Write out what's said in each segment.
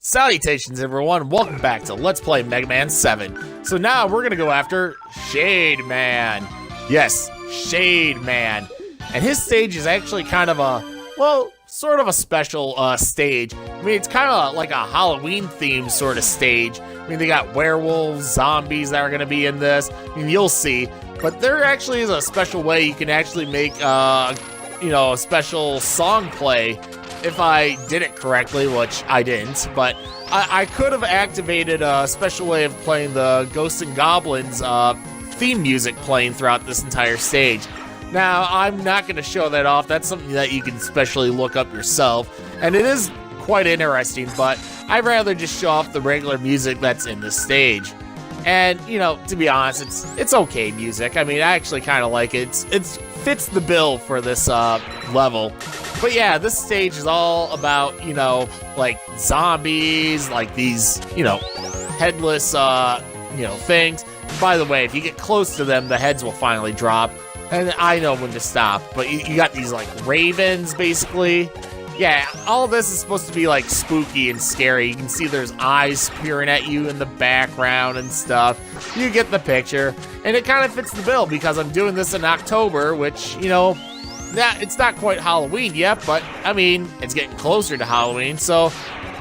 Salutations everyone, welcome back to Let's Play Mega Man 7. So now we're gonna go after Shade Man. Yes, Shade Man. And his stage is actually kind of a, well, sort of a special stage. I mean, it's kind of like a Halloween themed sort of stage. I mean, they got werewolves, zombies that are gonna be in this. I mean, you'll see. But there actually is a special way you can actually make, a special song play. If I did it correctly, which I didn't, but I could have activated a special way of playing the Ghosts and Goblins theme music playing throughout this entire stage. Now, I'm not going to show that off. That's something that you can specially look up yourself, and it is quite interesting, but I'd rather just show off the regular music that's in the stage. And, to be honest, it's okay music. I mean, I actually kind of like it. It fits the bill for this level. But yeah, this stage is all about, like zombies, like these, headless, things. By the way, if you get close to them, the heads will finally drop. And I know when to stop. But you got these, like, ravens, basically. Yeah, all of this is supposed to be, like, spooky and scary. You can see there's eyes peering at you in the background and stuff. You get the picture. And it kind of fits the bill because I'm doing this in October, which, it's not quite Halloween yet, but, I mean, it's getting closer to Halloween, so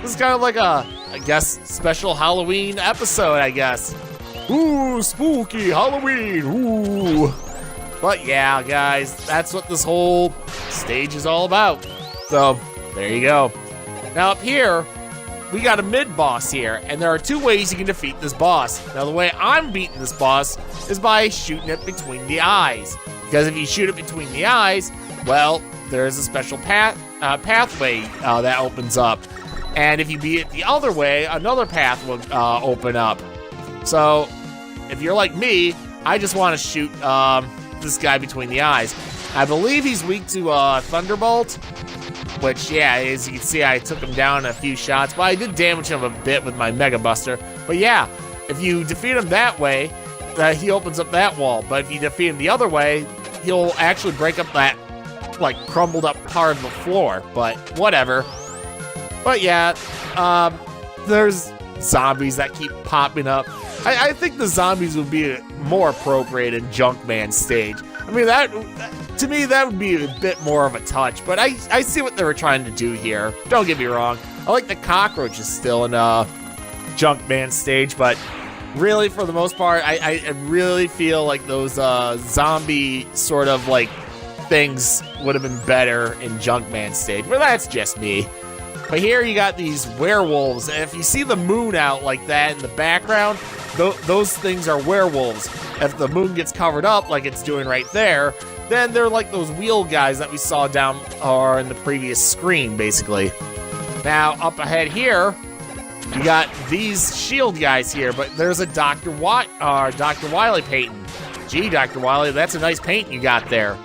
this is kind of like a, I guess, special Halloween episode, I guess. Ooh, spooky Halloween, ooh. But yeah, guys, that's what this whole stage is all about. So, there you go. Now up here, we got a mid-boss here, and there are two ways you can defeat this boss. Now the way I'm beating this boss is by shooting it between the eyes. Because if you shoot it between the eyes, well, there's a special pathway that opens up. And if you beat it the other way, another path will open up. So, if you're like me, I just want to shoot this guy between the eyes. I believe he's weak to Thunderbolt, which, yeah, as you can see, I took him down in a few shots, but I did damage him a bit with my Mega Buster. But yeah, if you defeat him that way, he opens up that wall. But if you defeat him the other way, he'll actually break up that, like, crumbled up part of the floor. But whatever. But yeah, there's zombies that keep popping up. I think the zombies would be more appropriate in Junkman's stage. I mean, to me, that would be a bit more of a touch, but I see what they were trying to do here. Don't get me wrong. I like the cockroaches still in Junkman's stage, but really, for the most part, I really feel like those zombie sort of, like, things would have been better in Junkman's stage, but that's just me. But here you got these werewolves, and if you see the moon out like that in the background, those things are werewolves. If the moon gets covered up like it's doing right there, then they're like those wheel guys that we saw down or in the previous screen, basically. Now, up ahead here, you got these shield guys here, but there's a Dr. Wily painting. Gee, Dr. Wily, that's a nice painting you got there.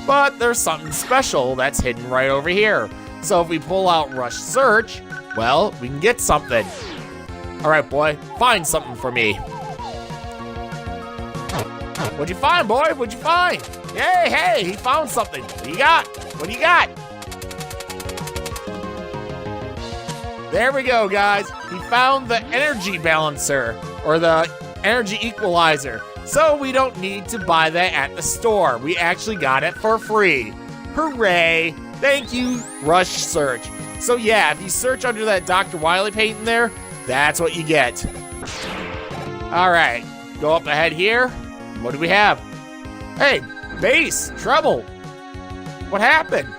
But there's something special that's hidden right over here. So if we pull out Rush Search, well, we can get something. All right, boy, find something for me. What'd you find, boy? What'd you find? Hey, he found something. What do you got? What do you got? There we go, guys. He found the energy balancer, or the energy equalizer. So we don't need to buy that at the store. We actually got it for free. Hooray! Thank you, Rush Search. So yeah, if you search under that Dr. Wily painting there, that's what you get. All right, go up ahead here. What do we have? Hey, bass, treble. What happened?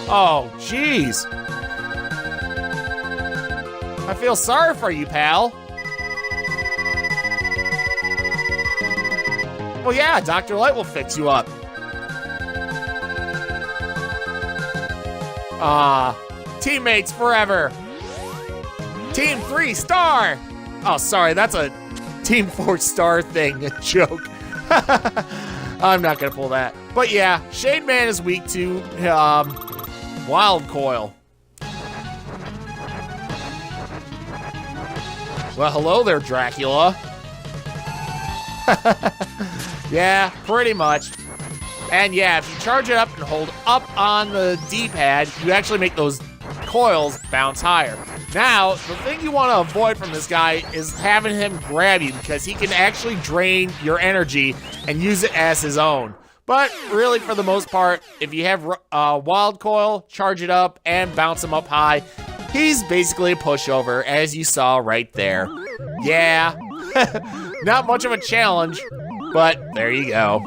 Oh, jeez. I feel sorry for you, pal. Well, yeah, Dr. Light will fix you up. Teammates forever. Team 3 star. Oh, sorry, that's a Team 4 star thing, a joke. I'm not gonna pull that. But yeah, Shade Man is weak to Wild Coil. Well, hello there, Dracula. Yeah, pretty much. And yeah, if you charge it up and hold up on the D-pad, you actually make those coils bounce higher. Now, the thing you want to avoid from this guy is having him grab you, because he can actually drain your energy and use it as his own. But really, for the most part, if you have Wild Coil, charge it up, and bounce him up high, he's basically a pushover, as you saw right there. Yeah, not much of a challenge, but there you go.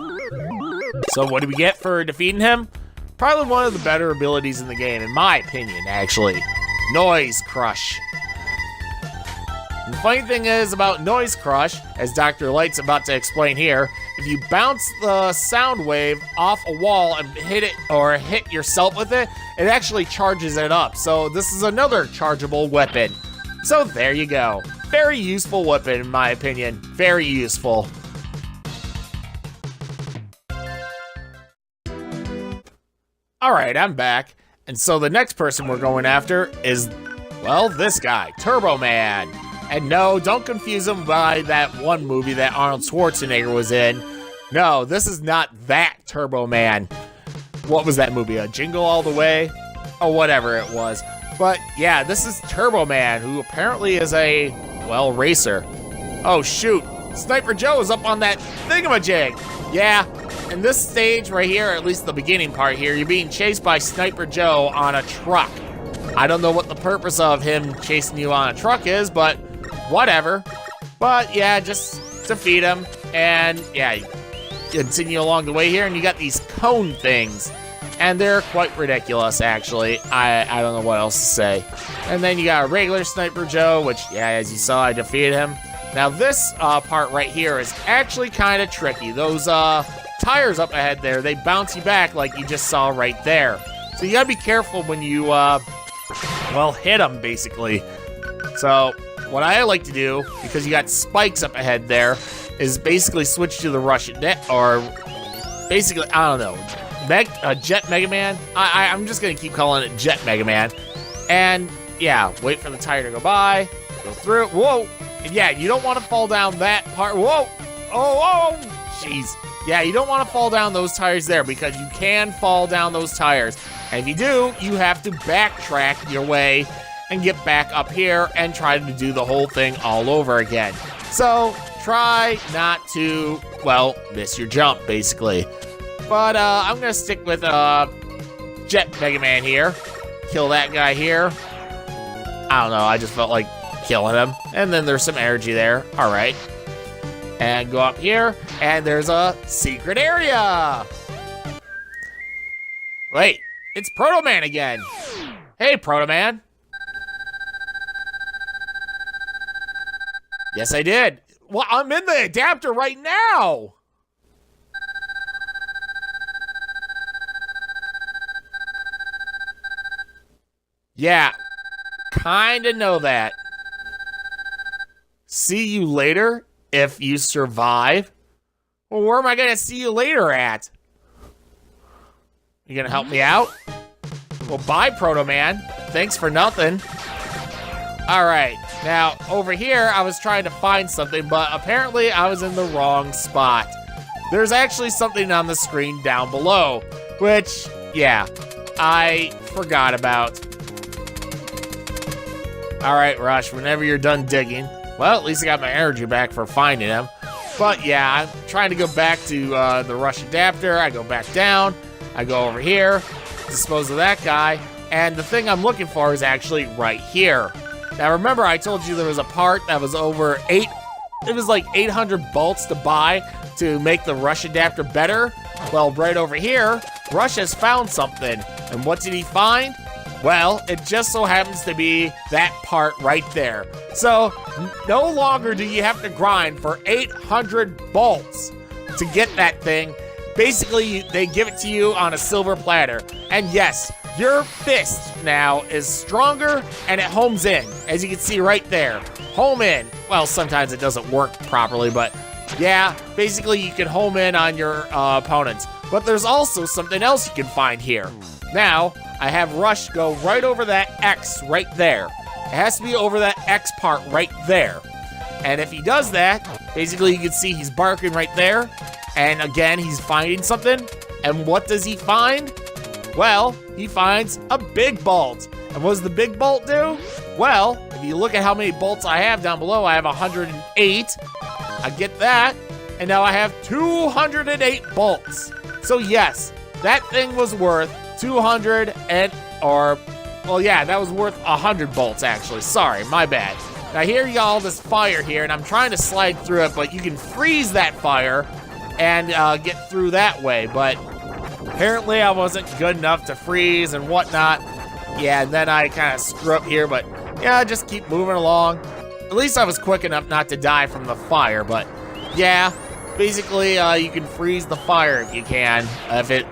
So what do we get for defeating him? Probably one of the better abilities in the game, in my opinion, actually. Noise Crush. And the funny thing is about Noise Crush, as Dr. Light's about to explain here, if you bounce the sound wave off a wall and hit it, or hit yourself with it, it actually charges it up. So this is another chargeable weapon. So there you go. Very useful weapon, in my opinion. Very useful. Alright, I'm back. And so the next person we're going after is, well, this guy, Turbo Man. And no, don't confuse him by that one movie that Arnold Schwarzenegger was in. No, this is not that Turbo Man. What was that movie? Jingle All the Way? Or whatever it was. But yeah, this is Turbo Man, who apparently is a, well, racer. Oh shoot, Sniper Joe is up on that thingamajig. Yeah, in this stage right here, at least the beginning part here, you're being chased by Sniper Joe on a truck. I don't know what the purpose of him chasing you on a truck is, but whatever. But yeah, just defeat him, and yeah, you continue along the way here, and you got these cone things. And they're quite ridiculous, actually. I don't know what else to say. And then you got a regular Sniper Joe, which, yeah, as you saw, I defeated him. Now, this part right here is actually kind of tricky. Those tires up ahead there, they bounce you back like you just saw right there. So you gotta be careful when you, well, hit them, basically. So what I like to do, because you got spikes up ahead there, is basically switch to the Russian, or basically, I don't know, Jet Mega Man. I'm just gonna keep calling it Jet Mega Man. And yeah, wait for the tire to go by, go through. Whoa! And yeah, you don't want to fall down that part. Whoa! Oh! Jeez. Yeah, you don't want to fall down those tires there, because you can fall down those tires. And if you do, you have to backtrack your way and get back up here and try to do the whole thing all over again. So try not to, well, miss your jump, basically. But I'm gonna stick with Jet Mega Man here. Kill that guy here. I don't know, I just felt like killing him. And then there's some energy there. Alright. And go up here, and there's a secret area. Wait, it's Proto Man again. Hey, Proto Man. Yes, I did. Well, I'm in the adapter right now. Yeah, kinda know that. See you later if you survive. Well, where am I gonna see you later at? You gonna help me out? Well, bye, Proto Man. Thanks for nothing. Alright, now over here I was trying to find something, but apparently I was in the wrong spot. There's actually something on the screen down below, which, yeah, I forgot about. Alright, Rush, whenever you're done digging. Well, at least I got my energy back for finding him. But yeah, I'm trying to go back to the Rush adapter. I go back down. I go over here, dispose of that guy. And the thing I'm looking for is actually right here. Now remember, I told you there was a part that was over it was like 800 bolts to buy to make the Rush adapter better. Well, right over here, Rush has found something. And what did he find? Well, it just so happens to be that part right there. So, no longer do you have to grind for 800 bolts to get that thing. Basically, they give it to you on a silver platter. And yes, your fist now is stronger and it homes in, as you can see right there. Home in. Well, sometimes it doesn't work properly, but yeah, basically you can home in on your opponents. But there's also something else you can find here. Now, I have Rush go right over that X right there. It has to be over that X part right there. And if he does that, basically you can see he's barking right there. And again, he's finding something. And what does he find? Well, he finds a big bolt. And what does the big bolt do? Well, if you look at how many bolts I have down below, I have 108. I get that. And now I have 208 bolts. So yes, that thing was worth 200 and, well, yeah, that was worth 100 bolts actually. Sorry, my bad. Now here you got all this fire here, and I'm trying to slide through it, but you can freeze that fire and get through that way. But apparently I wasn't good enough to freeze and whatnot. Yeah, and then I kind of screw up here, but yeah, just keep moving along. At least I was quick enough not to die from the fire, but yeah, basically you can freeze the fire if you can, if it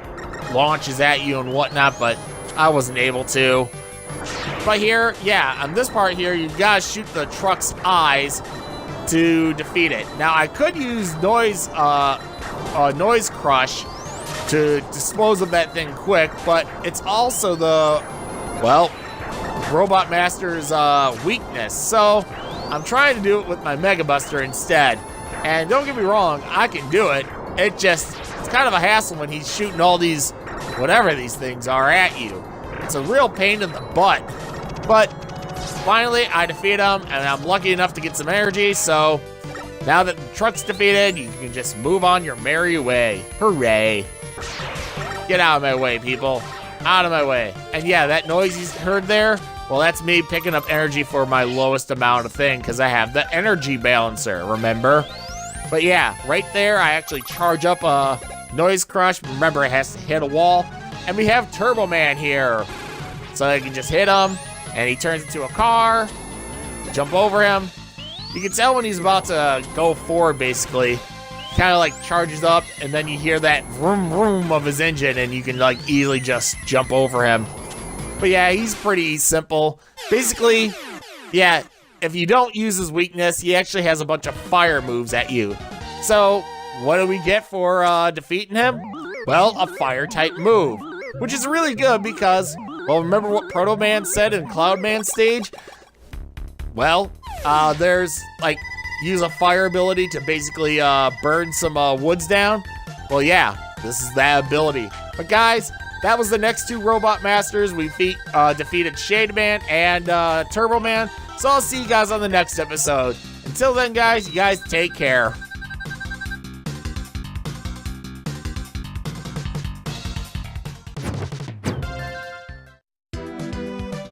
launches at you and whatnot, but I wasn't able to. But here, yeah, on this part here, you've got to shoot the truck's eyes to defeat it. Now, I could use noise crush to dispose of that thing quick, but it's also the, well, Robot Master's weakness. So I'm trying to do it with my Mega Buster instead. And don't get me wrong, I can do it. It's kind of a hassle when he's shooting all these, whatever these things are, at you. It's a real pain in the butt. But finally, I defeat him, and I'm lucky enough to get some energy, so now that the truck's defeated, you can just move on your merry way. Hooray. Get out of my way, people. Out of my way. And yeah, that noise you heard there, well, that's me picking up energy for my lowest amount of thing, because I have the energy balancer, remember? But yeah, right there, I actually charge up a noise crush. Remember, it has to hit a wall. And we have Turbo Man here. So I can just hit him, and he turns into a car. Jump over him. You can tell when he's about to go forward, basically. Kind of like charges up, and then you hear that vroom vroom of his engine, and you can like easily just jump over him. But yeah, he's pretty simple. Basically, yeah, if you don't use his weakness, he actually has a bunch of fire moves at you. So, what do we get for defeating him? Well, a fire type move, which is really good because, well, remember what Proto Man said in Cloud Man stage? Well, there's like, use a fire ability to basically burn some woods down. Well, yeah, this is that ability. But guys, that was the next two Robot Masters. We defeated Shade Man and Turbo Man. So I'll see you guys on the next episode. Until then, guys, you guys take care.